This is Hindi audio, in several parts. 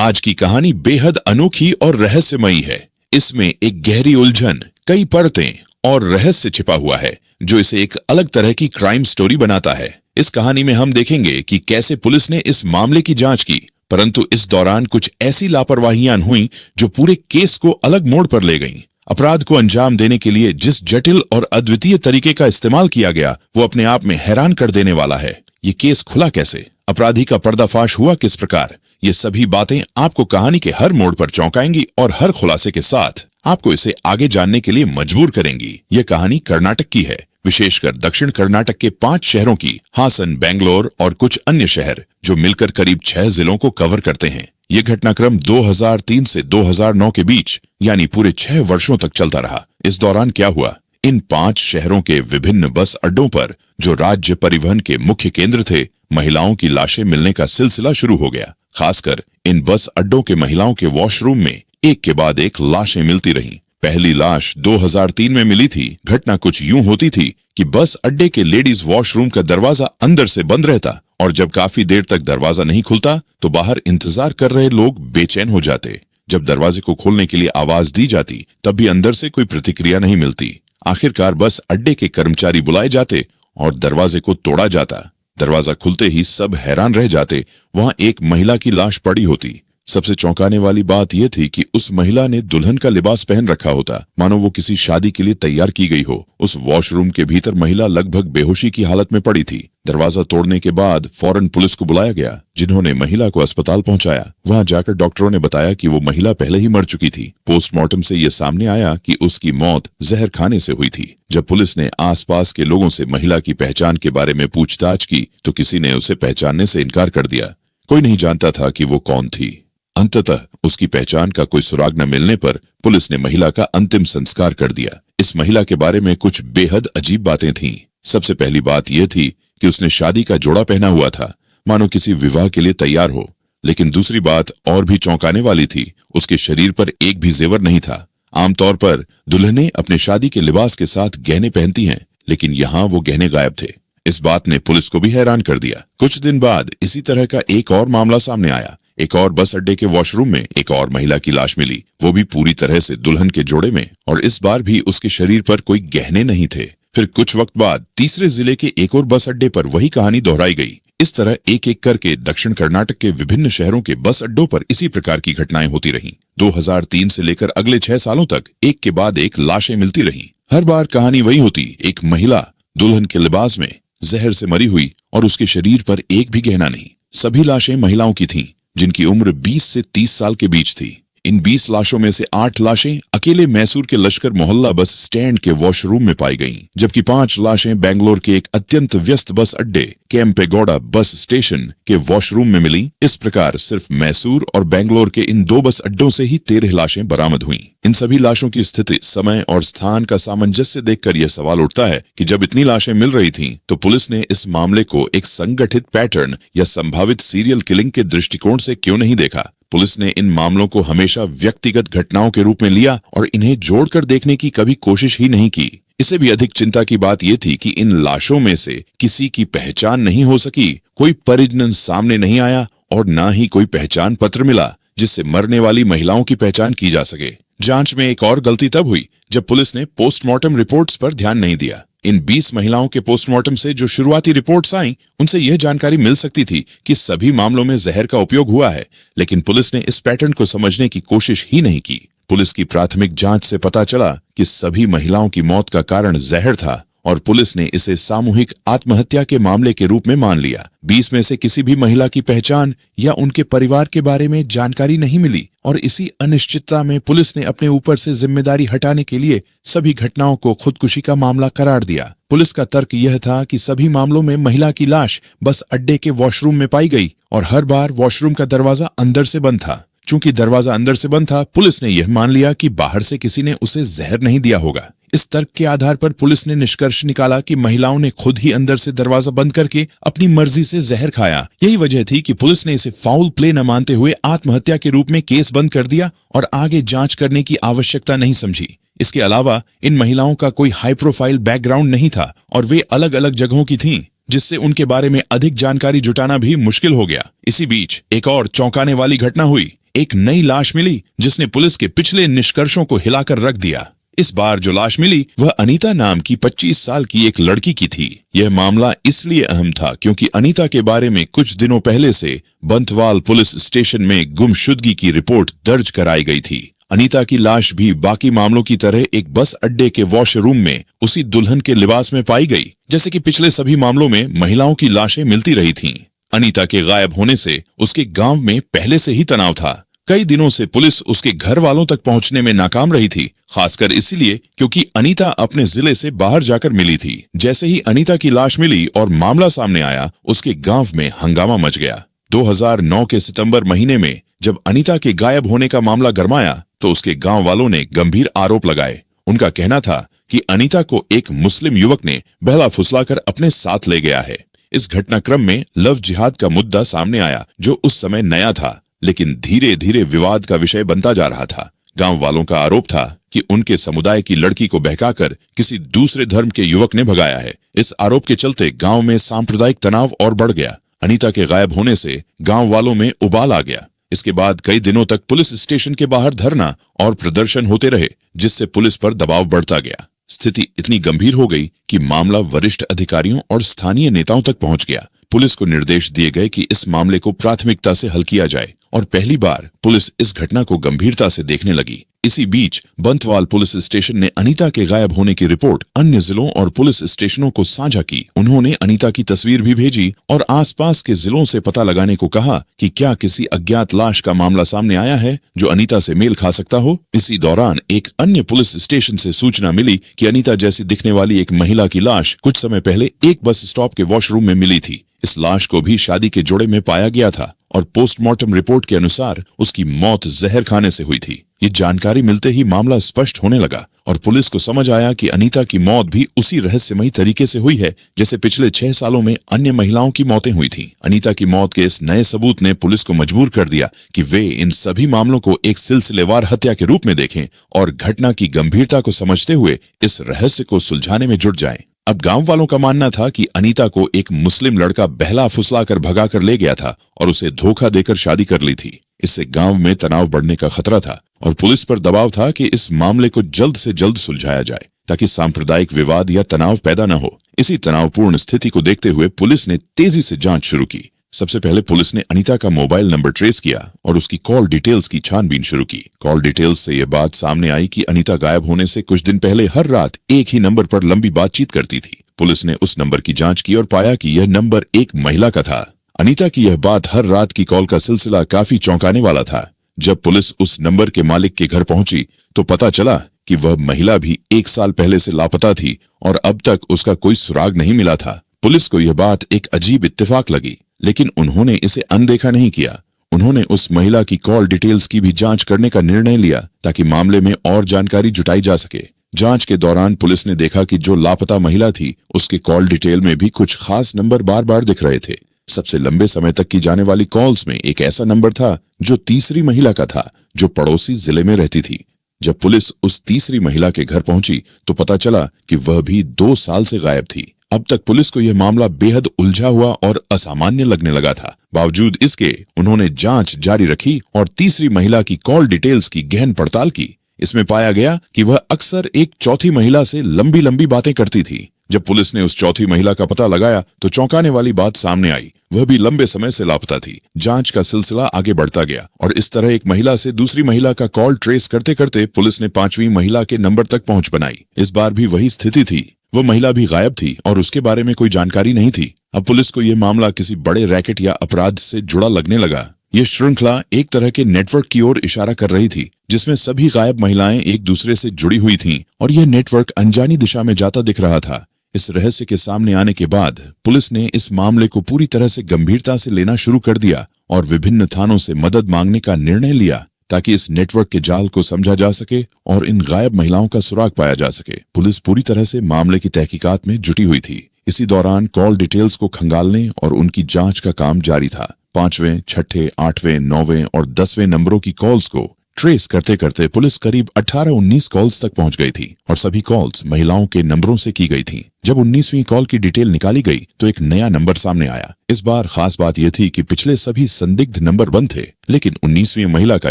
आज की कहानी बेहद अनोखी और रहस्यमयी है। इसमें एक गहरी उलझन, कई परतें और रहस्य छिपा हुआ है जो इसे एक अलग तरह की क्राइम स्टोरी बनाता है। इस कहानी में हम देखेंगे कि कैसे पुलिस ने इस मामले की जांच की, परंतु इस दौरान कुछ ऐसी लापरवाहियां हुई जो पूरे केस को अलग मोड़ पर ले गईं। अपराध को अंजाम देने के लिए जिस जटिल और अद्वितीय तरीके का इस्तेमाल किया गया वो अपने आप में हैरान कर देने वाला है। ये केस खुला कैसे, अपराधी का पर्दाफाश हुआ किस प्रकार, ये सभी बातें आपको कहानी के हर मोड़ पर चौंकाएंगी और हर खुलासे के साथ आपको इसे आगे जानने के लिए मजबूर करेंगी। ये कहानी कर्नाटक की है, विशेषकर दक्षिण कर्नाटक के 5 शहरों की, हासन, बेंगलोर और कुछ अन्य शहर जो मिलकर करीब 6 जिलों को कवर करते हैं। ये घटनाक्रम 2003 से 2009 के बीच यानी पूरे 6 वर्षों तक चलता रहा। इस दौरान क्या हुआ? इन 5 शहरों के विभिन्न बस अड्डों पर, जो राज्य परिवहन के मुख्य केंद्र थे, महिलाओं की लाशें मिलने का सिलसिला शुरू हो गया। खासकर इन बस अड्डों के महिलाओं के वॉशरूम में एक के बाद एक लाशें मिलती रहीं। पहली लाश 2003 में मिली थी। घटना कुछ यूं होती थी कि बस अड्डे के लेडीज वॉशरूम का दरवाजा अंदर से बंद रहता और जब काफी देर तक दरवाजा नहीं खुलता तो बाहर इंतजार कर रहे लोग बेचैन हो जाते। जब दरवाजे को खोलने के लिए आवाज दी जाती तब भी अंदर से कोई प्रतिक्रिया नहीं मिलती। आखिरकार बस अड्डे के कर्मचारी बुलाए जाते और दरवाजे को तोड़ा जाता। दरवाजा खुलते ही सब हैरान रह जाते, वहां एक महिला की लाश पड़ी होती। सबसे चौंकाने वाली बात यह थी कि उस महिला ने दुल्हन का लिबास पहन रखा होता, मानो वो किसी शादी के लिए तैयार की गई हो। उस वॉशरूम के भीतर महिला लगभग बेहोशी की हालत में पड़ी थी। दरवाजा तोड़ने के बाद फौरन पुलिस को बुलाया गया, जिन्होंने महिला को अस्पताल पहुंचाया। वहां जाकर डॉक्टरों ने बताया कि वो महिला पहले ही मर चुकी थी। पोस्टमार्टम से ये सामने आया कि उसकी मौत जहर खाने से हुई थी। जब पुलिस ने आसपास के लोगों से महिला की पहचान के बारे में पूछताछ की तो किसी ने उसे पहचानने से इनकार कर दिया। कोई नहीं जानता था कि वो कौन थी। अंततः उसकी पहचान का कोई सुराग न मिलने पर पुलिस ने महिला का अंतिम संस्कार कर दिया। इस महिला के बारे में कुछ बेहद अजीब बातें थीं। सबसे पहली बात यह थी कि उसने शादी का जोड़ा पहना हुआ था, मानो किसी विवाह के लिए तैयार हो। लेकिन दूसरी बात और भी चौंकाने वाली थी, उसके शरीर पर एक भी जेवर नहीं था। आमतौर पर दुल्हनें अपने शादी के लिबास के साथ गहने पहनती हैं, लेकिन यहाँ वो गहने गायब थे। इस बात ने पुलिस को भी हैरान कर दिया। कुछ दिन बाद इसी तरह का एक और मामला सामने आया। एक और बस अड्डे के वॉशरूम में एक और महिला की लाश मिली, वो भी पूरी तरह से दुल्हन के जोड़े में, और इस बार भी उसके शरीर पर कोई गहने नहीं थे। फिर कुछ वक्त बाद तीसरे जिले के एक और बस अड्डे पर वही कहानी दोहराई गई। इस तरह एक एक करके दक्षिण कर्नाटक के विभिन्न शहरों के बस अड्डों पर इसी प्रकार की घटनाएं होती रहीं। 2003 से लेकर अगले 6 सालों तक एक के बाद एक लाशें मिलती रहीं। हर बार कहानी वही होती, एक महिला दुल्हन के लिबास में जहर से मरी हुई और उसके शरीर पर एक भी गहना नहीं। सभी लाशें महिलाओं की थीं, जिनकी उम्र 20 से 30 साल के बीच थी। इन 20 लाशों में से 8 लाशें अकेले मैसूर के लश्कर मोहल्ला बस स्टैंड के वॉशरूम में पाई गईं, जबकि 5 लाशें बेंगलोर के एक अत्यंत व्यस्त बस अड्डे केम्पेगौड़ा बस स्टेशन के वॉशरूम में मिली। इस प्रकार सिर्फ मैसूर और बेंगलोर के इन 2 बस अड्डों से ही 13 लाशें बरामद हुईं। इन सभी लाशों की स्थिति, समय और स्थान का सामंजस्य देखकर यह सवाल उठता है कि जब इतनी लाशें मिल रही थीं, तो पुलिस ने इस मामले को एक संगठित पैटर्न या संभावित सीरियल किलिंग के दृष्टिकोण से क्यों नहीं देखा। पुलिस ने इन मामलों को हमेशा व्यक्तिगत घटनाओं के रूप में लिया और इन्हें जोड़कर देखने की कभी कोशिश ही नहीं की। इससे भी अधिक चिंता की बात यह थी कि इन लाशों में से किसी की पहचान नहीं हो सकी, कोई परिजन सामने नहीं आया और न ही कोई पहचान पत्र मिला जिससे मरने वाली महिलाओं की पहचान की जा सके। जांच में एक और गलती तब हुई जब पुलिस ने पोस्टमार्टम रिपोर्ट्स पर ध्यान नहीं दिया। इन 20 महिलाओं के पोस्टमार्टम से जो शुरुआती रिपोर्ट्स आईं, उनसे यह जानकारी मिल सकती थी कि सभी मामलों में जहर का उपयोग हुआ है, लेकिन पुलिस ने इस पैटर्न को समझने की कोशिश ही नहीं की। पुलिस की प्राथमिक जांच से पता चला कि सभी महिलाओं की मौत का कारण जहर था और पुलिस ने इसे सामूहिक आत्महत्या के मामले के रूप में मान लिया। 20 में से किसी भी महिला की पहचान या उनके परिवार के बारे में जानकारी नहीं मिली और इसी अनिश्चितता में पुलिस ने अपने ऊपर से जिम्मेदारी हटाने के लिए सभी घटनाओं को खुदकुशी का मामला करार दिया। पुलिस का तर्क यह था कि सभी मामलों में महिला की लाश बस अड्डे के वॉशरूम में पाई गई और हर बार वॉशरूम का दरवाजा अंदर से बंद था। चूंकि दरवाजा अंदर से बंद था, पुलिस ने यह मान लिया कि बाहर से किसी ने उसे जहर नहीं दिया होगा। इस तर्क के आधार पर पुलिस ने निष्कर्ष निकाला कि महिलाओं ने खुद ही अंदर से दरवाजा बंद करके अपनी मर्जी से जहर खाया। यही वजह थी कि पुलिस ने इसे फाउल प्ले न मानते हुए आत्महत्या के रूप में केस बंद कर दिया और आगे जांच करने की आवश्यकता नहीं समझी। इसके अलावा इन महिलाओं का कोई हाई प्रोफाइल बैकग्राउंड नहीं था और वे अलग अलग जगहों की थीं, जिससे उनके बारे में अधिक जानकारी जुटाना भी मुश्किल हो गया। इसी बीच एक और चौंकाने वाली घटना हुई। एक नई लाश मिली जिसने पुलिस के पिछले निष्कर्षों को हिलाकर रख दिया। इस बार जो लाश मिली वह अनीता नाम की 25 साल की एक लड़की की थी। यह मामला इसलिए अहम था क्योंकि अनीता के बारे में कुछ दिनों पहले से बंतवाल पुलिस स्टेशन में गुमशुदगी की रिपोर्ट दर्ज कराई गई थी। अनीता की लाश भी बाकी मामलों की तरह एक बस अड्डे के वॉशरूम में उसी दुल्हन के लिबास में पाई गई, जैसे कि पिछले सभी मामलों में महिलाओं की लाशें मिलती रही थीं। अनीता के गायब होने से उसके गांव में पहले से ही तनाव था। कई दिनों से पुलिस उसके घर वालों तक पहुंचने में नाकाम रही थी, खासकर इसलिए क्योंकि अनीता अपने जिले से बाहर जाकर मिली थी। जैसे ही अनीता की लाश मिली और मामला सामने आया, उसके गांव में हंगामा मच गया। 2009 के सितंबर महीने में जब अनीता के गायब होने का मामला गरमाया तो उसके गांव वालों ने गंभीर आरोप लगाए। उनका कहना था कि अनीता को एक मुस्लिम युवक ने बहला फुसलाकर अपने साथ ले गया है। इस घटनाक्रम में लव जिहाद का मुद्दा सामने आया, जो उस समय नया था, लेकिन धीरे धीरे विवाद का विषय बनता जा रहा था। गांव वालों का आरोप था कि उनके समुदाय की लड़की को बहकाकर किसी दूसरे धर्म के युवक ने भगाया है। इस आरोप के चलते गांव में सांप्रदायिक तनाव और बढ़ गया। अनीता के गायब होने से गांव वालों में उबाल आ गया। इसके बाद कई दिनों तक पुलिस स्टेशन के बाहर धरना और प्रदर्शन होते रहे, जिससे पुलिस पर दबाव बढ़ता गया। स्थिति इतनी गंभीर हो गई कि मामला वरिष्ठ अधिकारियों और स्थानीय नेताओं तक पहुंच गया। पुलिस को निर्देश दिए गए कि इस मामले को प्राथमिकता से हल किया जाए और पहली बार पुलिस इस घटना को गंभीरता से देखने लगी। इसी बीच बंतवाल पुलिस स्टेशन ने अनीता के गायब होने की रिपोर्ट अन्य जिलों और पुलिस स्टेशनों को साझा की। उन्होंने अनीता की तस्वीर भी भेजी और आसपास के जिलों से पता लगाने को कहा कि क्या किसी अज्ञात लाश का मामला सामने आया है जो अनीता से मेल खा सकता हो। इसी दौरान एक अन्य पुलिस स्टेशन से सूचना मिली कि अनीता जैसी दिखने वाली एक महिला की लाश कुछ समय पहले एक बस स्टॉप के वॉशरूम में मिली थी। इस लाश को भी शादी के जोड़े में पाया गया था और पोस्टमार्टम रिपोर्ट के अनुसार उसकी मौत जहर खाने से हुई थी। ये जानकारी मिलते ही मामला स्पष्ट होने लगा और पुलिस को समझ आया कि अनीता की मौत भी उसी रहस्यमयी तरीके से हुई है जैसे पिछले 6 सालों में अन्य महिलाओं की मौतें हुई थीं। अनीता की मौत के इस नए सबूत ने पुलिस को मजबूर कर दिया कि वे इन सभी मामलों को एक सिलसिलेवार हत्या के रूप में देखें और घटना की गंभीरता को समझते हुए इस रहस्य को सुलझाने में जुट जाएं। अब गांव वालों का मानना था कि अनीता को एक मुस्लिम लड़का बहला फुसलाकर भगा कर ले गया था और उसे धोखा देकर शादी कर ली थी। इससे गांव में तनाव बढ़ने का खतरा था और पुलिस पर दबाव था कि इस मामले को जल्द से जल्द सुलझाया जाए ताकि सांप्रदायिक विवाद या तनाव पैदा न हो। इसी तनावपूर्ण स्थिति को देखते हुए पुलिस ने तेजी से जांच शुरू की। सबसे पहले पुलिस ने अनीता का मोबाइल नंबर ट्रेस किया और उसकी कॉल डिटेल्स की छानबीन शुरू की। कॉल डिटेल्स से यह बात सामने आई कि अनीता गायब होने से कुछ दिन पहले हर रात एक ही नंबर पर लंबी बातचीत करती थी। पुलिस ने उस नंबर की जांच की और पाया कि यह नंबर एक महिला का था। अनीता की यह बात हर रात की कॉल का सिलसिला काफी चौंकाने वाला था। जब पुलिस उस नंबर के मालिक के घर पहुंची तो पता चला कि वह महिला भी 1 साल पहले से लापता थी और अब तक उसका कोई सुराग नहीं मिला था। पुलिस को यह बात एक अजीब इत्तेफाक लगी, लेकिन उन्होंने इसे अनदेखा नहीं किया। उन्होंने उस महिला की कॉल डिटेल्स की भी जांच करने का निर्णय लिया ताकि मामले में और जानकारी जुटाई जा सके। जांच के दौरान पुलिस ने देखा कि जो लापता महिला थी उसके कॉल डिटेल में भी कुछ खास नंबर बार बार दिख रहे थे। सबसे लंबे समय तक की जाने वाली कॉल्स में एक ऐसा नंबर था जो तीसरी महिला का था, जो पड़ोसी जिले में रहती थी। जब पुलिस उस तीसरी महिला के घर पहुंची तो पता चला कि वह भी 2 साल से गायब थी। अब तक पुलिस को यह मामला बेहद उलझा हुआ और असामान्य लगने लगा था। बावजूद इसके उन्होंने जांच जारी रखी और तीसरी महिला की कॉल डिटेल्स की गहन पड़ताल की। इसमें पाया गया कि वह अक्सर एक चौथी महिला से लंबी लंबी बातें करती थी। जब पुलिस ने उस चौथी महिला का पता लगाया तो चौंकाने वाली बात सामने आई, वह भी लंबे समय से लापता थी। जांच का सिलसिला आगे बढ़ता गया और इस तरह एक महिला से दूसरी महिला का कॉल ट्रेस करते करते पुलिस ने 5वीं महिला के नंबर तक पहुंच बनाई। इस बार भी वही स्थिति थी, वह महिला भी गायब थी और उसके बारे में कोई जानकारी नहीं थी। अब पुलिस को यह मामला किसी बड़े रैकेट या अपराध से जुड़ा लगने लगा। ये श्रृंखला एक तरह के नेटवर्क की ओर इशारा कर रही थी, जिसमें सभी गायब महिलाएं एक दूसरे से जुड़ी हुई थीं और यह नेटवर्क अनजानी दिशा में जाता दिख रहा था। इस रहस्य के सामने आने के बाद पुलिस ने इस मामले को पूरी तरह से गंभीरता से लेना शुरू कर दिया और विभिन्न थानों से मदद मांगने का निर्णय लिया ताकि इस नेटवर्क के जाल को समझा जा सके और इन गायब महिलाओं का सुराग पाया जा सके। पुलिस पूरी तरह से मामले की तहकीकात में जुटी हुई थी। इसी दौरान कॉल डिटेल्स को खंगालने और उनकी जांच का काम जारी था। 5वें, 6ठे, 8वें, 9वें और 10वें नंबरों की कॉल्स को ट्रेस करते करते पुलिस करीब 18-19 कॉल्स तक पहुंच गई थी और सभी कॉल्स महिलाओं के नंबरों से की गई थी। जब 19वीं कॉल की डिटेल निकाली गई तो एक नया नंबर सामने आया। इस बार खास बात यह थी कि पिछले सभी संदिग्ध नंबर बंद थे, लेकिन 19वीं महिला का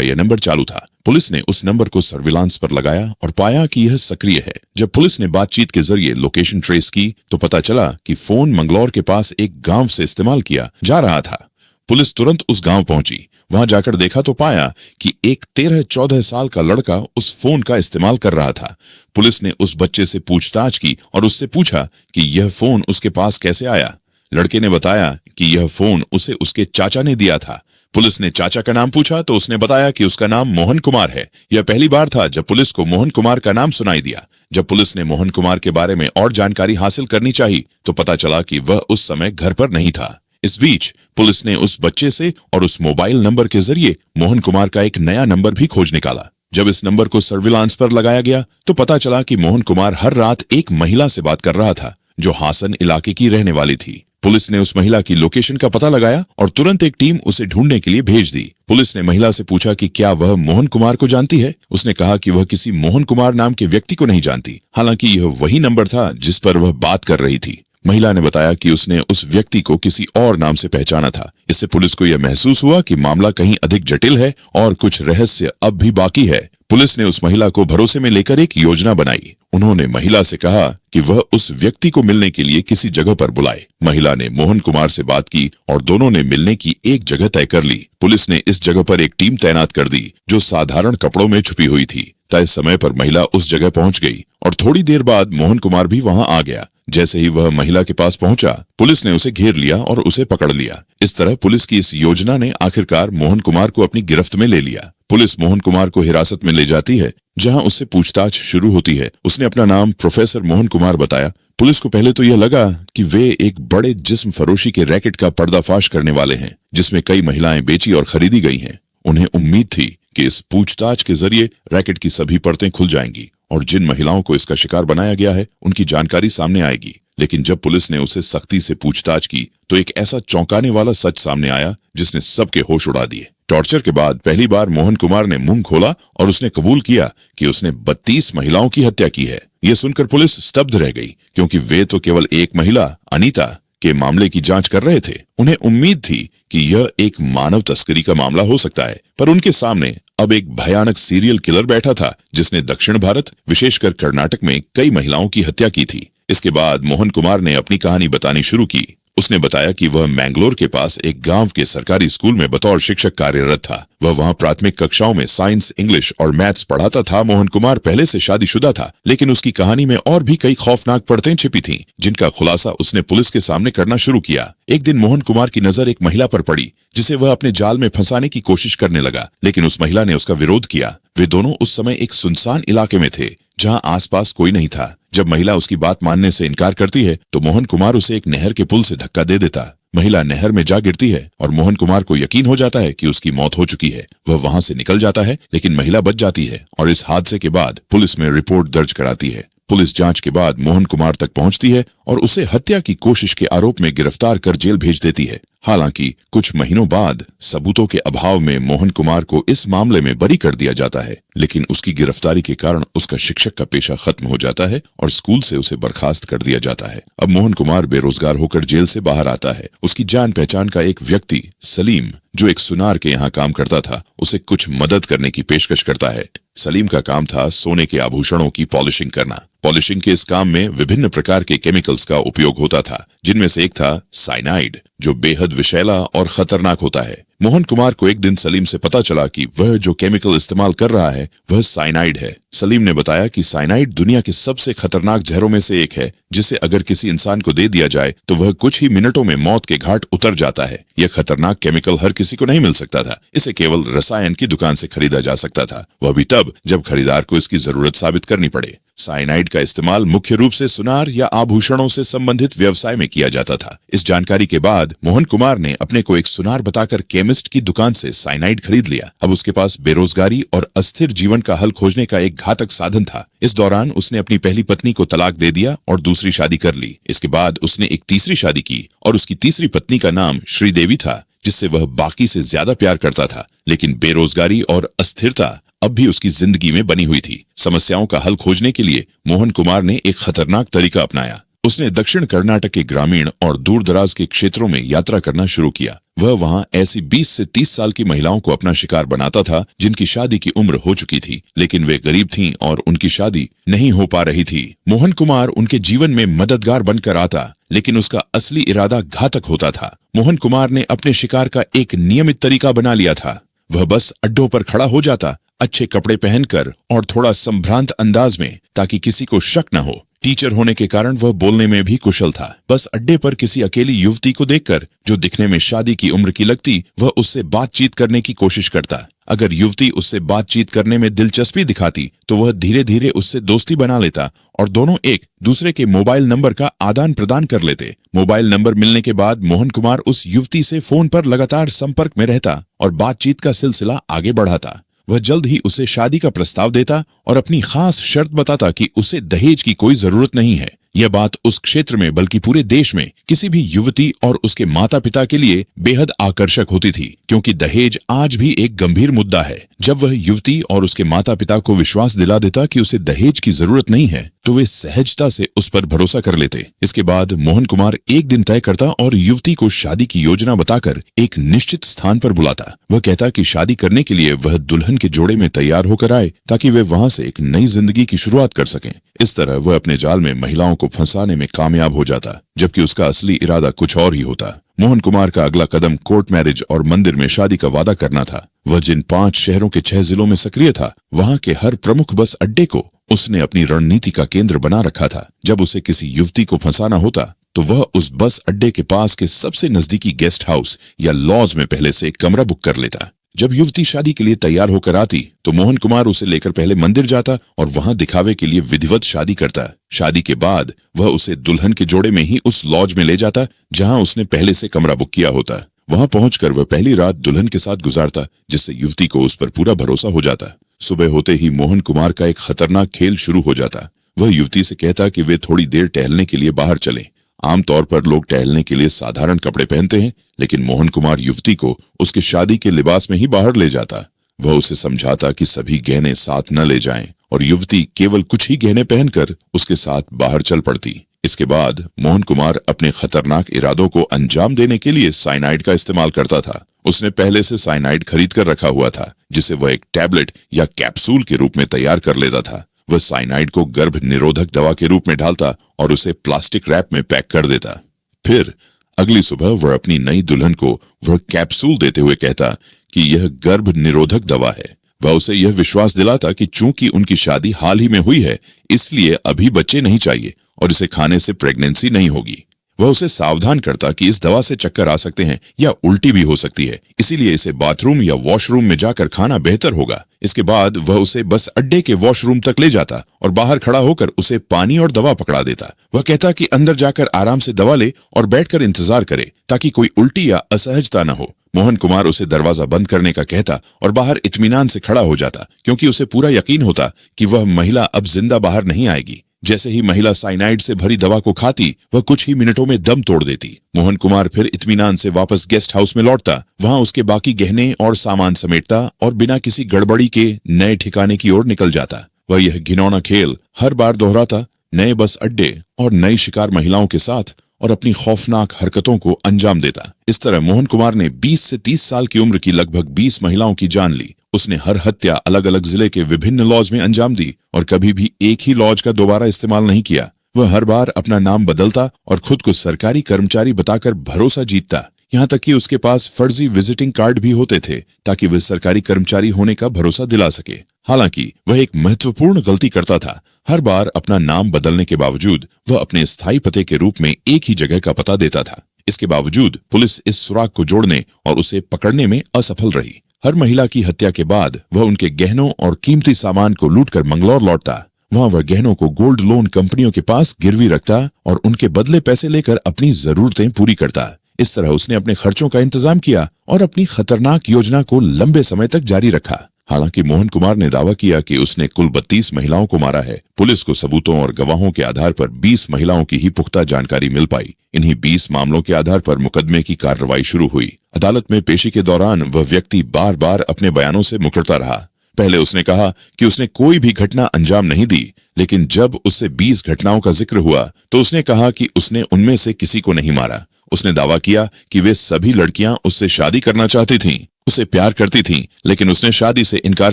यह नंबर चालू था। पुलिस ने उस नंबर को सर्विलांस पर लगाया और पाया कि यह सक्रिय है। जब पुलिस ने बातचीत के जरिए लोकेशन ट्रेस की तो पता चला कि फोन मंगलौर के पास एक गांव से इस्तेमाल किया जा रहा था। पुलिस तुरंत उस गांव पहुंची। वहां जाकर देखा तो पाया कि एक 13-14 साल का लड़का उस फोन का इस्तेमाल कर रहा था। पुलिस ने उस बच्चे से पूछताछ की और उससे पूछा कि यह फोन उसके पास कैसे आया। लड़के ने बताया कि यह फोन उसे उसके चाचा ने दिया था। पुलिस ने चाचा का नाम पूछा तो उसने बताया कि उसका नाम मोहन कुमार है। यह पहली बार था जब पुलिस को मोहन कुमार का नाम सुनाई दिया। जब पुलिस ने मोहन कुमार के बारे में और जानकारी हासिल करनी चाहिए तो पता चला कि वह उस समय घर पर नहीं था। इस बीच पुलिस ने उस बच्चे से और उस मोबाइल नंबर के जरिए मोहन कुमार का एक नया नंबर भी खोज निकाला। जब इस नंबर को सर्विलांस पर लगाया गया तो पता चला कि मोहन कुमार हर रात एक महिला से बात कर रहा था जो हासन इलाके की रहने वाली थी। पुलिस ने उस महिला की लोकेशन का पता लगाया और तुरंत एक टीम उसे ढूंढने के लिए भेज दी। पुलिस ने महिला से पूछा कि क्या वह मोहन कुमार को जानती है। उसने कहा कि वह किसी मोहन कुमार नाम के व्यक्ति को नहीं जानती, हालांकि यह वही नंबर था जिस पर वह बात कर रही थी। महिला ने बताया कि उसने उस व्यक्ति को किसी और नाम से पहचाना था। इससे पुलिस को यह महसूस हुआ कि मामला कहीं अधिक जटिल है और कुछ रहस्य अब भी बाकी है। पुलिस ने उस महिला को भरोसे में लेकर एक योजना बनाई। उन्होंने महिला से कहा कि वह उस व्यक्ति को मिलने के लिए किसी जगह पर बुलाए। महिला ने मोहन कुमार से बात की और दोनों ने मिलने की एक जगह तय कर ली। पुलिस ने इस जगह पर एक टीम तैनात कर दी जो साधारण कपड़ों में छुपी हुई थी। तय समय पर महिला उस जगह पहुंच गई और थोड़ी देर बाद मोहन कुमार भी वहां आ गया। जैसे ही वह महिला के पास पहुंचा, पुलिस ने उसे घेर लिया और उसे पकड़ लिया। इस तरह पुलिस की इस योजना ने आखिरकार मोहन कुमार को अपनी गिरफ्त में ले लिया। पुलिस मोहन कुमार को हिरासत में ले जाती है, जहां उससे पूछताछ शुरू होती है। उसने अपना नाम प्रोफेसर मोहन कुमार बताया। पुलिस को पहले तो यह लगा कि वे एक बड़े जिस्म फरोशी के रैकेट का पर्दाफाश करने वाले हैं, जिसमें कई महिलाएं बेची और खरीदी गई हैं। उन्हें उम्मीद थी कि इस पूछताछ के जरिए रैकेट की सभी परतें खुल जाएंगी और जिन महिलाओं को इसका शिकार बनाया गया है उनकी जानकारी सामने आएगी। लेकिन जब पुलिस ने उसे सख्ती से पूछताछ की तो एक ऐसा चौंकाने वाला सच सामने आया जिसने सबके होश उड़ा दिए। टॉर्चर के बाद पहली बार मोहन कुमार ने मुंह खोला और उसने कबूल किया कि उसने 32 महिलाओं की हत्या की है। यह सुनकर पुलिस स्तब्ध रह गई, क्योंकि वे तो केवल एक महिला अनीता के मामले की जांच कर रहे थे। उन्हें उम्मीद थी कि यह एक मानव तस्करी का मामला हो सकता है, पर उनके सामने अब एक भयानक सीरियल किलर बैठा था जिसने दक्षिण भारत, विशेषकर कर्नाटक में कई महिलाओं की हत्या की थी। इसके बाद मोहन कुमार ने अपनी कहानी बतानी शुरू की। उसने बताया कि वह मैंगलोर के पास एक गांव के सरकारी स्कूल में बतौर शिक्षक कार्यरत था। वह वहां प्राथमिक कक्षाओं में साइंस, इंग्लिश और मैथ्स पढ़ाता था। मोहन कुमार पहले से शादीशुदा था, लेकिन उसकी कहानी में और भी कई खौफनाक परतें छिपी थीं, जिनका खुलासा उसने पुलिस के सामने करना शुरू किया। एक दिन मोहन कुमार की नजर एक महिला पर पड़ी जिसे वह अपने जाल में फंसाने की कोशिश करने लगा, लेकिन उस महिला ने उसका विरोध किया। वे दोनों उस समय एक सुनसान इलाके में थे जहां आसपास कोई नहीं था। जब महिला उसकी बात मानने से इनकार करती है तो मोहन कुमार उसे एक नहर के पुल से धक्का दे देता। महिला नहर में जा गिरती है और मोहन कुमार को यकीन हो जाता है कि उसकी मौत हो चुकी है। वह वहां से निकल जाता है, लेकिन महिला बच जाती है और इस हादसे के बाद पुलिस में रिपोर्ट दर्ज कराती है। पुलिस जांच के बाद मोहन कुमार तक पहुंचती है और उसे हत्या की कोशिश के आरोप में गिरफ्तार कर जेल भेज देती है। हालांकि कुछ महीनों बाद सबूतों के अभाव में मोहन कुमार को इस मामले में बरी कर दिया जाता है, लेकिन उसकी गिरफ्तारी के कारण उसका शिक्षक का पेशा खत्म हो जाता है और स्कूल से उसे बर्खास्त कर दिया जाता है। अब मोहन कुमार बेरोजगार होकर जेल से बाहर आता है। उसकी जान पहचान का एक व्यक्ति सलीम, जो एक सुनार के यहाँ काम करता था, उसे कुछ मदद करने की पेशकश करता है। सलीम का काम था सोने के आभूषणों की पॉलिशिंग करना। पॉलिशिंग के इस काम में विभिन्न प्रकार के केमिकल्स का उपयोग होता था, जिनमें से एक था साइनाइड, जो बेहद विषैला और खतरनाक होता है। मोहन कुमार को एक दिन सलीम से पता चला कि वह जो केमिकल इस्तेमाल कर रहा है वह साइनाइड है। सलीम ने बताया कि साइनाइड दुनिया के सबसे खतरनाक जहरों में से एक है, जिसे अगर किसी इंसान को दे दिया जाए तो वह कुछ ही मिनटों में मौत के घाट उतर जाता है। यह खतरनाक केमिकल हर किसी को नहीं मिल सकता था। इसे केवल रसायन की दुकान से खरीदा जा सकता था, वह भी तब जब खरीदार को इसकी जरूरत साबित करनी पड़े। साइनाइड का इस्तेमाल मुख्य रूप से सुनार या आभूषणों से संबंधित व्यवसाय में किया जाता था। इस जानकारी के बाद मोहन कुमार ने अपने को एक सुनार बताकर केमिस्ट की दुकान से साइनाइड खरीद लिया। अब उसके पास बेरोजगारी और अस्थिर जीवन का हल खोजने का एक घातक साधन था। इस दौरान उसने अपनी पहली पत्नी को तलाक दे दिया और दूसरी शादी कर ली। इसके बाद उसने एक तीसरी शादी की और उसकी तीसरी पत्नी का नाम श्रीदेवी था, जिससे वह बाकी से ज्यादा प्यार करता था, लेकिन बेरोजगारी और अस्थिरता अब भी उसकी जिंदगी में बनी हुई थी। समस्याओं का हल खोजने के लिए मोहन कुमार ने एक खतरनाक तरीका अपनाया। उसने दक्षिण कर्नाटक के ग्रामीण और दूर दराज के क्षेत्रों में यात्रा करना शुरू किया। वह वहां ऐसी 20 से 30 साल की महिलाओं को अपना शिकार बनाता था जिनकी शादी की उम्र हो चुकी थी, लेकिन वे गरीब थीं और उनकी शादी नहीं हो पा रही थी। मोहन कुमार उनके जीवन में मददगार बनकर आता, लेकिन उसका असली इरादा घातक होता था। मोहन कुमार ने अपने शिकार का एक नियमित तरीका बना लिया था। वह बस अड्डों पर खड़ा हो जाता, अच्छे कपड़े पहनकर और थोड़ा संभ्रांत अंदाज में, ताकि किसी को शक न हो। टीचर होने के कारण वह बोलने में भी कुशल था। बस अड्डे पर किसी अकेली युवती को देखकर, जो दिखने में शादी की उम्र की लगती, वह उससे बातचीत करने की कोशिश करता। अगर युवती उससे बातचीत करने में दिलचस्पी दिखाती तो वह धीरे धीरे उससे दोस्ती बना लेता और दोनों एक दूसरे के मोबाइल नंबर का आदान प्रदान कर लेते। मोबाइल नंबर मिलने के बाद मोहन कुमार उस युवती से फोन पर लगातार संपर्क में रहता और बातचीत का सिलसिला आगे बढ़ाता। वह जल्द ही उसे शादी का प्रस्ताव देता और अपनी खास शर्त बताता कि उसे दहेज की कोई जरूरत नहीं है। यह बात उस क्षेत्र में बल्कि पूरे देश में किसी भी युवती और उसके माता पिता के लिए बेहद आकर्षक होती थी, क्योंकि दहेज आज भी एक गंभीर मुद्दा है। जब वह युवती और उसके माता पिता को विश्वास दिला देता कि उसे दहेज की जरूरत नहीं है, तो वे सहजता से उस पर भरोसा कर लेते। इसके बाद मोहन कुमार एक दिन तय करता और युवती को शादी की योजना बताकर एक निश्चित स्थान पर बुलाता। वह कहता कि शादी करने के लिए वह दुल्हन के जोड़े में तैयार होकर आए, ताकि वे वहां से एक नई जिंदगी की शुरुआत कर सकें। इस तरह वह अपने जाल में महिलाओं को फंसाने में कामयाब हो जाता, जबकि उसका असली इरादा कुछ और ही होता। मोहन कुमार का अगला कदम कोर्ट मैरिज और मंदिर में शादी का वादा करना था। वह जिन 5 शहरों के 6 जिलों में सक्रिय था, वहां के हर प्रमुख बस अड्डे को उसने अपनी रणनीति का केंद्र बना रखा था। जब उसे किसी युवती को फंसाना होता, तो वह उस बस अड्डे के पास के सबसे नजदीकी गेस्ट हाउस या लॉज में पहले से एक कमरा बुक कर लेता। जब युवती शादी के लिए तैयार होकर आती, तो मोहन कुमार उसे लेकर पहले मंदिर जाता और वहां दिखावे के लिए विधिवत शादी करता। शादी के बाद वह उसे दुल्हन के जोड़े में ही उस लॉज में ले जाता जहां उसने पहले से कमरा बुक किया होता। वहां पहुंचकर वह पहली रात दुल्हन के साथ गुजारता, जिससे युवती को उस पर पूरा भरोसा हो जाता। सुबह होते ही मोहन कुमार का एक खतरनाक खेल शुरू हो जाता। वह युवती से कहता कि वे थोड़ी देर टहलने के लिए बाहर चलें। आमतौर पर लोग टहलने के लिए साधारण कपड़े पहनते हैं, लेकिन मोहन कुमार युवती को उसके शादी के लिबास में ही बाहर ले जाता। वह उसे समझाता कि सभी गहने साथ न ले जाएं और युवती केवल कुछ ही गहने पहनकर उसके साथ बाहर चल पड़ती। इसके बाद मोहन कुमार अपने खतरनाक इरादों को अंजाम देने के लिए साइनाइड का इस्तेमाल करता था। उसने पहले से साइनाइड खरीद कर रखा हुआ था, जिसे वह एक टैबलेट या कैप्सूल के रूप में तैयार कर लेता था। वह साइनाइड को गर्भ निरोधक दवा के रूप में ढालता और उसे प्लास्टिक रैप में पैक कर देता। फिर अगली सुबह वह अपनी नई दुल्हन को वह कैप्सूल देते हुए कहता कि यह गर्भ निरोधक दवा है। वह उसे यह विश्वास दिलाता कि चूंकि उनकी शादी हाल ही में हुई है, इसलिए अभी बच्चे नहीं चाहिए और इसे खाने से प्रेगनेंसी नहीं होगी। वह उसे सावधान करता कि इस दवा से चक्कर आ सकते हैं या उल्टी भी हो सकती है, इसीलिए इसे बाथरूम या वॉशरूम में जाकर खाना बेहतर होगा। इसके बाद वह उसे बस अड्डे के वॉशरूम तक ले जाता और बाहर खड़ा होकर उसे पानी और दवा पकड़ा देता। वह कहता कि अंदर जाकर आराम से दवा ले और बैठकर इंतजार करे, ताकि कोई उल्टी या असहजता न हो। मोहन कुमार उसे दरवाजा बंद करने का कहता और बाहर इत्मीनान से खड़ा हो जाता, क्योंकि उसे पूरा यकीन होता कि वह महिला अब जिंदा बाहर नहीं आएगी। जैसे ही महिला साइनाइड से भरी दवा को खाती, वह कुछ ही मिनटों में दम तोड़ देती। मोहन कुमार फिर इत्मीनान से वापस गेस्ट हाउस में लौटता, वहां उसके बाकी गहने और सामान समेटता और बिना किसी गड़बड़ी के नए ठिकाने की ओर निकल जाता। वह यह घिनौना खेल हर बार दोहराता, नए बस अड्डे और नई शिकार महिलाओं के साथ, और अपनी खौफनाक हरकतों को अंजाम देता। इस तरह मोहन कुमार ने 20 से 30 साल की उम्र की लगभग 20 महिलाओं की जान ली। उसने हर हत्या अलग अलग जिले के विभिन्न लॉज में अंजाम दी और कभी भी एक ही लॉज का दोबारा इस्तेमाल नहीं किया। वह हर बार अपना नाम बदलता और खुद को सरकारी कर्मचारी बताकर भरोसा जीतता। यहाँ तक कि उसके पास फर्जी विजिटिंग कार्ड भी होते थे, ताकि वह सरकारी कर्मचारी होने का भरोसा दिला सके। हालांकि वह एक महत्वपूर्ण गलती करता था। हर बार अपना नाम बदलने के बावजूद वह अपने स्थायी पते के रूप में एक ही जगह का पता देता था। इसके बावजूद पुलिस इस सुराग को जोड़ने और उसे पकड़ने में असफल रही। हर महिला की हत्या के बाद वह उनके गहनों और कीमती सामान को लूटकर मंगलौर लौटता। वहां वह गहनों को गोल्ड लोन कंपनियों के पास गिरवी रखता और उनके बदले पैसे लेकर अपनी जरूरतें पूरी करता। इस तरह उसने अपने खर्चों का इंतजाम किया और अपनी खतरनाक योजना को लंबे समय तक जारी रखा। हालांकि मोहन कुमार ने दावा किया कि उसने कुल 32 महिलाओं को मारा है। पुलिस को सबूतों और गवाहों के आधार पर 20 महिलाओं की ही पुख्ता जानकारी मिल पाई। इन्हीं 20 मामलों के आधार पर मुकदमे की कार्रवाई शुरू हुई। अदालत में पेशी के दौरान वह व्यक्ति बार बार अपने बयानों से मुकरता रहा। पहले उसने कहा कि उसने कोई भी घटना अंजाम नहीं दी, लेकिन जब उससे 20 घटनाओं का जिक्र हुआ तो उसने कहा कि उसने उनमें से किसी को नहीं मारा। उसने दावा किया कि वे सभी लड़कियां उससे शादी करना चाहती थीं, उसे प्यार करती थीं, लेकिन उसने शादी से इनकार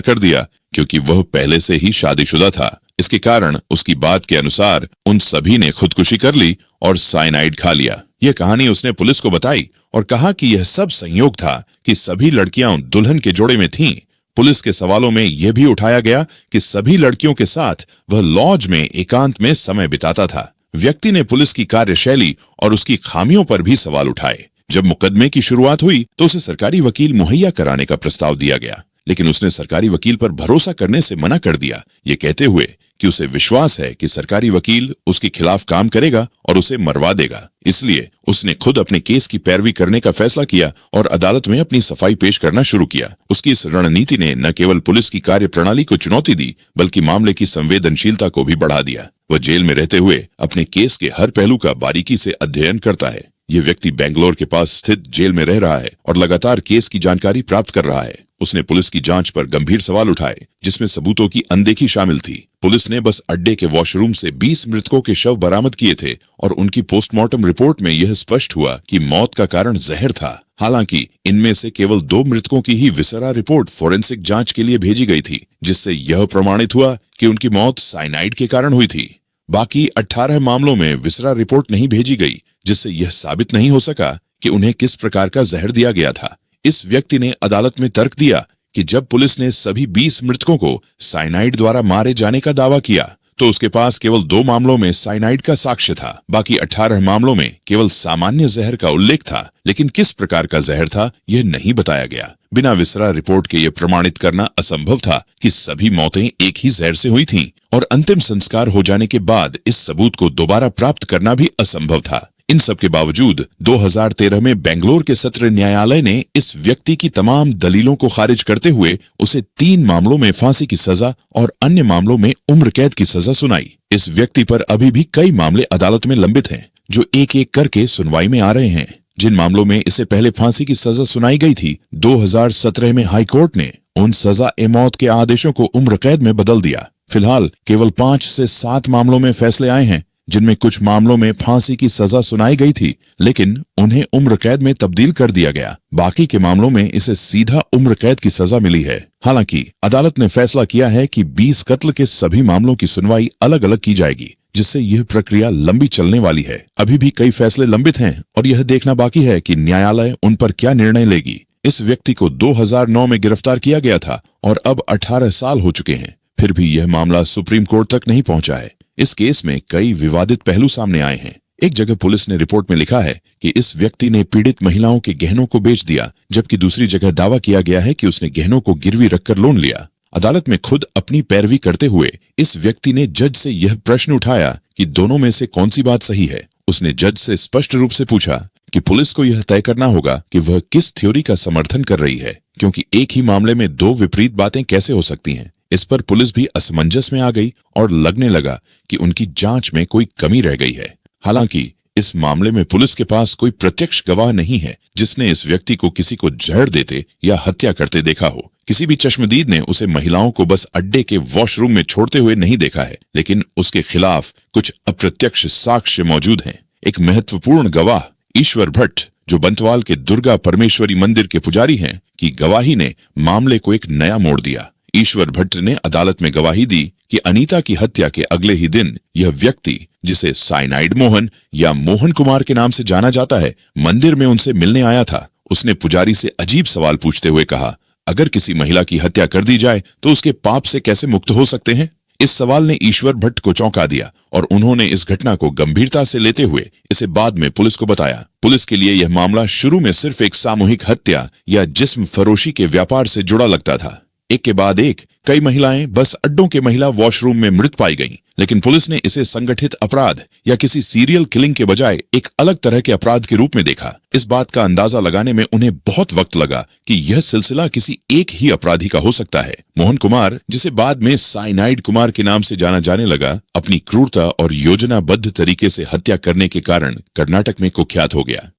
कर दिया क्योंकि वह पहले से ही शादीशुदा था। इसके कारण उसकी बात के अनुसार उन सभी ने खुदकुशी कर ली और साइनाइड खा लिया। यह कहानी उसने पुलिस को बताई और कहा कि यह सब संयोग था कि सभी लड़कियां दुल्हन के जोड़े में थीं। पुलिस के सवालों में यह भी उठाया गया कि सभी लड़कियों के साथ वह लॉज में एकांत में समय बिताता था। व्यक्ति ने पुलिस की कार्यशैली और उसकी खामियों पर भी सवाल उठाए। जब मुकदमे की शुरुआत हुई तो उसे सरकारी वकील मुहैया कराने का प्रस्ताव दिया गया, लेकिन उसने सरकारी वकील पर भरोसा करने से मना कर दिया, ये कहते हुए कि उसे विश्वास है कि सरकारी वकील उसके खिलाफ काम करेगा और उसे मरवा देगा। इसलिए उसने खुद अपने केस की पैरवी करने का फैसला किया और अदालत में अपनी सफाई पेश करना शुरू किया। उसकी इस रणनीति ने न केवल पुलिस की कार्यप्रणाली को चुनौती दी, बल्कि मामले की संवेदनशीलता को भी बढ़ा दिया। वह जेल में रहते हुए अपने केस के हर पहलू का बारीकी से अध्ययन करता है। ये व्यक्ति बेंगलोर के पास स्थित जेल में रह रहा है और लगातार केस की जानकारी प्राप्त कर रहा है। उसने पुलिस की जांच पर गंभीर सवाल उठाए, जिसमें सबूतों की अनदेखी शामिल थी। पुलिस ने बस अड्डे के वॉशरूम से 20 मृतकों के शव बरामद किए थे और उनकी पोस्टमार्टम रिपोर्ट में यह स्पष्ट हुआ कि मौत का कारण जहर था। हालांकि इनमें से केवल 2 मृतकों की ही विसरा रिपोर्ट फोरेंसिक जांच के लिए भेजी गई थी, जिससे यह प्रमाणित हुआ कि उनकी मौत साइनाइड के कारण हुई थी। बाकी 18 मामलों में विसरा रिपोर्ट नहीं भेजी गई, जिससे यह साबित नहीं हो सका कि उन्हें किस प्रकार का जहर दिया गया था। इस व्यक्ति ने अदालत में तर्क दिया कि जब पुलिस ने सभी 20 मृतकों को साइनाइड द्वारा मारे जाने का दावा किया तो उसके पास केवल 2 मामलों में साइनाइड का साक्ष्य था। बाकी 18 मामलों में केवल सामान्य जहर का उल्लेख था, लेकिन किस प्रकार का जहर था यह नहीं बताया गया। बिना विसरा रिपोर्ट के यह प्रमाणित करना असंभव था कि सभी मौतें एक ही जहर से हुई थीं और अंतिम संस्कार हो जाने के बाद इस सबूत को दोबारा प्राप्त करना भी असंभव था। इन सब के बावजूद 2013 में बेंगलोर के सत्र न्यायालय ने इस व्यक्ति की तमाम दलीलों को खारिज करते हुए उसे 3 मामलों में फांसी की सजा और अन्य मामलों में उम्र कैद की सजा सुनाई। इस व्यक्ति पर अभी भी कई मामले अदालत में लंबित हैं, जो एक एक करके सुनवाई में आ रहे हैं। जिन मामलों में इसे पहले फांसी की सजा सुनाई गई थी, 2017 में हाईकोर्ट ने उन सजा ए मौत के आदेशों को उम्र कैद में बदल दिया। फिलहाल केवल 5 से 7 मामलों में फैसले आए हैं, जिनमें कुछ मामलों में फांसी की सजा सुनाई गई थी, लेकिन उन्हें उम्र कैद में तब्दील कर दिया गया। बाकी के मामलों में इसे सीधा उम्र कैद की सजा मिली है। हालांकि अदालत ने फैसला किया है कि 20 कत्ल के सभी मामलों की सुनवाई अलग अलग की जाएगी, जिससे यह प्रक्रिया लंबी चलने वाली है। अभी भी कई फैसले लंबित हैं और यह देखना बाकी है कि न्यायालय उन पर क्या निर्णय लेगी। इस व्यक्ति को 2009 में गिरफ्तार किया गया था और अब 18 साल हो चुके हैं, फिर भी यह मामला सुप्रीम कोर्ट तक नहीं पहुंचा है। इस केस में कई विवादित पहलू सामने आए हैं। एक जगह पुलिस ने रिपोर्ट में लिखा है कि इस व्यक्ति ने पीड़ित महिलाओं के गहनों को बेच दिया, जबकि दूसरी जगह दावा किया गया है कि उसने गहनों को गिरवी रखकर लोन लिया। अदालत में खुद अपनी पैरवी करते हुए इस व्यक्ति ने जज से यह प्रश्न उठाया कि दोनों में से कौन सी बात सही है। उसने जज से स्पष्ट रूप से पूछा कि पुलिस को यह तय करना होगा कि वह किस थ्योरी का समर्थन कर रही है, क्योंकि एक ही मामले में 2 विपरीत बातें कैसे हो सकती हैं। इस पर पुलिस भी असमंजस में आ गई और लगने लगा कि उनकी जांच में कोई कमी रह गई है। हालांकि इस मामले में पुलिस के पास कोई प्रत्यक्ष गवाह नहीं है जिसने इस व्यक्ति को किसी को जहर देते या हत्या करते देखा हो। किसी भी चश्मदीद ने उसे महिलाओं को बस अड्डे के वॉशरूम में छोड़ते हुए नहीं देखा है, लेकिन उसके खिलाफ कुछ अप्रत्यक्ष साक्ष्य मौजूद हैं। एक महत्वपूर्ण गवाह ईश्वर भट्ट, जो बंतवाल के दुर्गा परमेश्वरी मंदिर के पुजारी हैं, की गवाही ने मामले को एक नया मोड़ दिया। ईश्वर भट्ट ने अदालत में गवाही दी कि अनीता की हत्या के अगले ही दिन यह व्यक्ति, जिसे साइनाइड मोहन या मोहन कुमार के नाम से जाना जाता है, मंदिर में उनसे मिलने आया था। उसने पुजारी से अजीब सवाल पूछते हुए कहा, अगर किसी महिला की हत्या कर दी जाए तो उसके पाप से कैसे मुक्त हो सकते हैं? इस सवाल ने ईश्वर भट्ट को चौंका दिया और उन्होंने इस घटना को गंभीरता से लेते हुए इसे बाद में पुलिस को बताया। पुलिस के लिए यह मामला शुरू में सिर्फ एक सामूहिक हत्या या जिस्म फरोशी के व्यापार से जुड़ा लगता था। एक के बाद एक कई महिलाएं बस अड्डों के महिला वॉशरूम में मृत पाई गईं, लेकिन पुलिस ने इसे संगठित अपराध या किसी सीरियल किलिंग के बजाय एक अलग तरह के अपराध के रूप में देखा। इस बात का अंदाजा लगाने में उन्हें बहुत वक्त लगा कि यह सिलसिला किसी एक ही अपराधी का हो सकता है। मोहन कुमार, जिसे बाद में साइनाइड कुमार के नाम से जाना जाने लगा, अपनी क्रूरता और योजनाबद्ध तरीके से हत्या करने के कारण कर्नाटक में कुख्यात हो गया।